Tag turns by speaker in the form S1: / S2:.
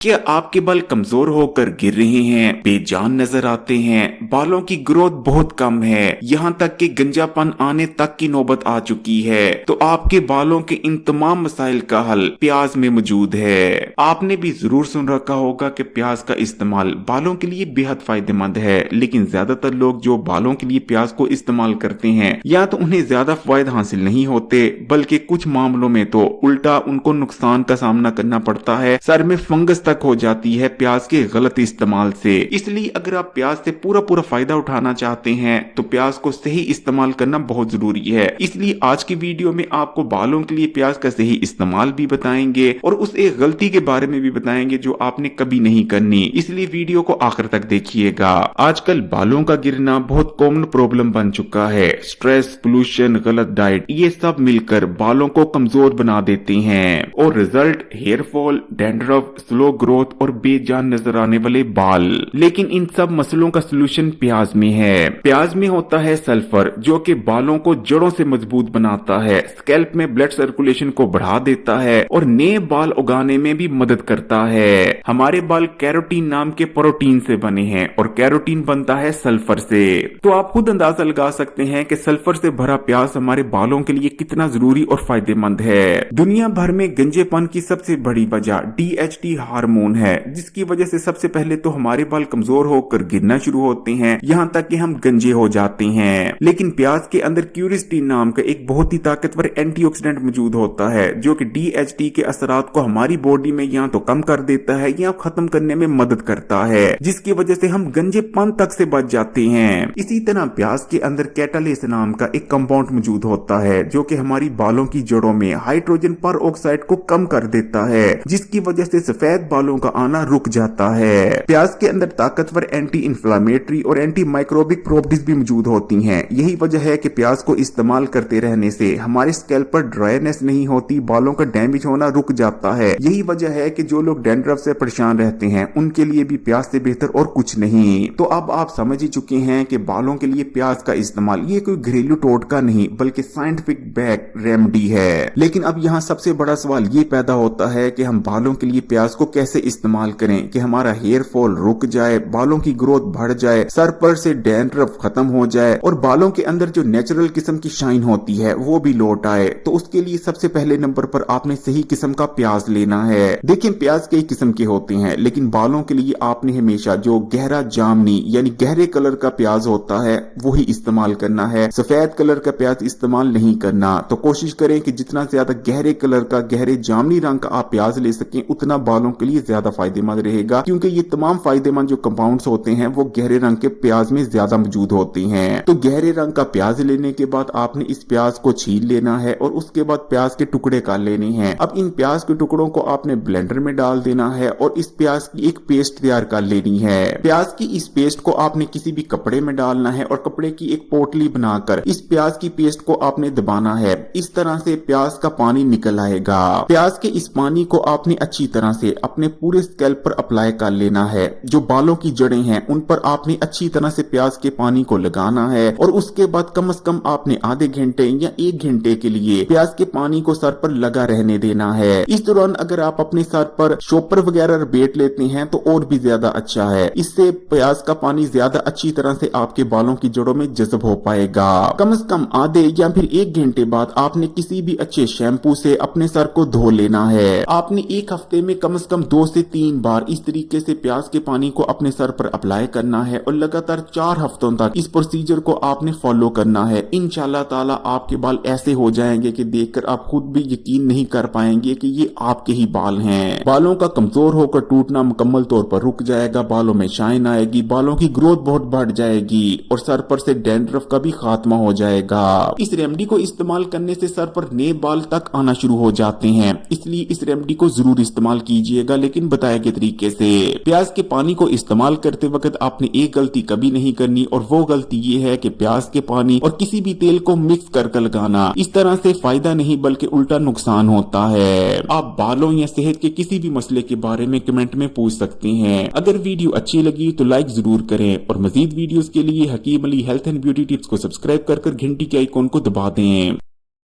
S1: क्या आपके बाल कमजोर होकर गिर रहे हैं, बेजान नजर आते हैं, बालों की ग्रोथ बहुत कम है, यहाँ तक कि गंजापन आने तक की नौबत आ चुकी है? तो आपके बालों के इन तमाम मसाइल का हल प्याज में मौजूद है। आपने भी जरूर सुन रखा होगा कि प्याज का इस्तेमाल बालों के लिए बेहद फायदेमंद है, लेकिन ज्यादातर लोग जो बालों के लिए प्याज को इस्तेमाल करते हैं या तो उन्हें ज्यादा फायदा हासिल नहीं होते, बल्कि कुछ मामलों में तो उल्टा उनको नुकसान का सामना करना पड़ता है। सर में फंगस तक हो जाती है प्याज के गलत इस्तेमाल से। इसलिए अगर आप प्याज से पूरा फायदा उठाना चाहते हैं तो प्याज को सही इस्तेमाल करना बहुत जरूरी है। इसलिए आज की वीडियो में आपको बालों के लिए प्याज का सही इस्तेमाल भी बताएंगे और उस एक गलती के बारे में भी बताएंगे जो आपने कभी नहीं करनी। इसलिए वीडियो को आखिर तक देखिएगा। आजकल बालों का गिरना बहुत कॉमन प्रॉब्लम बन चुका है। स्ट्रेस, पोल्यूशन, गलत डाइट, ये सब मिलकर बालों को कमजोर बना देते हैं और result hair fall, dandruff, slow growth और बेजान नजर आने वाले बाल। लेकिन इन सब मसलों का सलूशन प्याज में है। प्याज में होता है सल्फर, जो कि बालों को जड़ों से मजबूत बनाता है, स्कैल्प में ब्लड सर्कुलेशन को बढ़ा देता है और नए बाल उगाने में भी मदद करता है। हमारे बाल कैरोटीन नाम के प्रोटीन से बने हैं और कैरोटीन बनता है सल्फर से। तो आप खुद अंदाजा लगा सकते हैं कि सल्फर से भरा प्याज हमारे बालों के लिए कितना जरूरी और फायदेमंद है। दुनिया भर में गंजेपन की सबसे बड़ी वजह DHT हार्मोन है, जिसकी वजह से सबसे पहले तो हमारे बाल कमजोर होकर गिरना शुरू होते हैं, यहाँ तक कि हम गंजे हो जाते हैं। लेकिन प्याज के अंदर क्यूरिस्टीन नाम का एक बहुत ही ताकतवर एंटीऑक्सीडेंट मौजूद होता है, जो कि DHT के असरात को हमारी बॉडी में या तो कम कर देता है या खत्म करने में मदद करता है, जिसकी वजह से हम गंजेपन तक से बच जाते हैं। इसी तरह प्याज के अंदर कैटालेस नाम का एक कंपाउंड मौजूद होता है, जो कि हमारी बालों की जड़ों में हाइड्रोजन पर ऑक्साइड को कम कर देता है, जिसकी वजह से सफेद बालों का आना रुक जाता है। प्याज के अंदर ताकतवर एंटी इंफ्लेमेटरी और एंटी माइक्रोबिक प्रॉपर्टीज भी मौजूद होती हैं। यही वजह है कि प्याज को इस्तेमाल करते रहने से हमारे स्कैल्प पर ड्राइनेस नहीं होती, बालों का डैमेज होना रुक जाता है। यही वजह है कि जो लोग डैंड्रफ से परेशान रहते हैं उनके लिए भी प्याज से बेहतर और कुछ नहीं। तो अब आप समझ ही चुके हैं कि बालों के लिए प्याज का इस्तेमाल ये कोई घरेलू टोटका नहीं बल्कि साइंटिफिक बैक रेमेडी है। लेकिन अब यहाँ सबसे बड़ा सवाल ये पैदा होता है कि हम बालों के लिए प्याज को कैसे इस्तेमाल करें कि हमारा हेयर फॉल रुक जाए, बालों की ग्रोथ बढ़ जाए, सर पर से डैंड्रफ खत्म हो जाए और बालों के अंदर जो नेचुरल किस्म की शाइन होती है वो भी लौट आए। तो उसके लिए सबसे पहले नंबर पर आपने सही किस्म का प्याज लेना है। देखिए प्याज कई किस्म के होते हैं, लेकिन बालों के लिए आपने हमेशा जो गहरा जामनी यानी गहरे कलर का प्याज होता है वही इस्तेमाल करना है। सफेद कलर का प्याज इस्तेमाल नहीं करना। तो कोशिश करें कि जितना ज्यादा गहरे कलर का, गहरे जामनी रंग का आप प्याज ले सकें उतना बालों के लिए ज्यादा फायदेमंद रहेगा, क्योंकि ये तमाम फायदेमंद जो कंपाउंड्स होते हैं वो गहरे रंग के प्याज में ज्यादा मौजूद होते हैं। तो गहरे रंग का प्याज लेने के बाद आपने इस प्याज को छील लेना है और उसके बाद प्याज के टुकड़े कर लेने हैं। अब इन प्याज के टुकड़ों को आपने ब्लेंडर में डाल देना है और इस प्याज की एक पेस्ट तैयार कर लेनी है। प्याज की इस पेस्ट को आपने किसी भी कपड़े में डालना है और कपड़े की एक पोटली बनाकर इस प्याज की पेस्ट को आपने दबाना है। इस तरह से प्याज का पानी निकल आएगा। प्याज के इस पानी को आपने अच्छी तरह से अपने पूरे स्कैल्प पर अप्लाई कर लेना है। जो बालों की जड़ें हैं उन पर आपने अच्छी तरह से प्याज के पानी को लगाना है और उसके बाद कम से कम आपने आधे घंटे या 1 घंटे के लिए प्याज के पानी को सर पर लगा रहने देना है। इस दौरान अगर आप अपने सर पर शॉपर वगैरह रगड़ लेते हैं तो और भी ज्यादा अच्छा है। इससे प्याज का पानी ज्यादा अच्छी तरह से आपके बालों की जड़ों में जज़ब हो पाएगा। कम से कम आधे या फिर 1 घंटे बाद आपने किसी भी अच्छे शैम्पू से अपने सर को धो लेना है। आपने एक हफ्ते में कम से कम 2 से 3 बार इस तरीके से प्याज के पानी को अपने सर पर अप्लाई करना है और लगातार 4 हफ्तों तक इस प्रोसीजर को आपने फॉलो करना है। इंशाल्लाह ताला आपके बाल ऐसे हो जाएंगे कि देखकर आप खुद भी यकीन नहीं कर पाएंगे कि ये आपके ही बाल हैं। बालों का कमजोर होकर टूटना मुकम्मल तौर पर रुक जाएगा, बालों में शाइन आएगी, बालों की ग्रोथ बहुत बढ़ जाएगी और सर पर से डैंड्रफ का भी खात्मा हो जाएगा। इस रेमेडी को इस्तेमाल करने से सर पर नए बाल तक आना शुरू हो जाते हैं। इसलिए इस रेमेडी को जरूर इस्तेमाल कीजिएगा, लेकिन बताए गए तरीके से। प्याज के पानी को इस्तेमाल करते वक्त आपने एक गलती कभी नहीं करनी और वो गलती ये है कि प्याज के पानी और किसी भी तेल को मिक्स कर लगाना। इस तरह से फायदा नहीं बल्कि उल्टा नुकसान होता है। आप बालों या सेहत के किसी भी मसले के बारे में कमेंट में पूछ सकते हैं। अगर वीडियो अच्छी लगी तो लाइक जरूर करें और मजीद वीडियोस के लिए Hakeem Ali health and beauty tips को सब्सक्राइब कर घंटी के आइकॉन को दबा दें।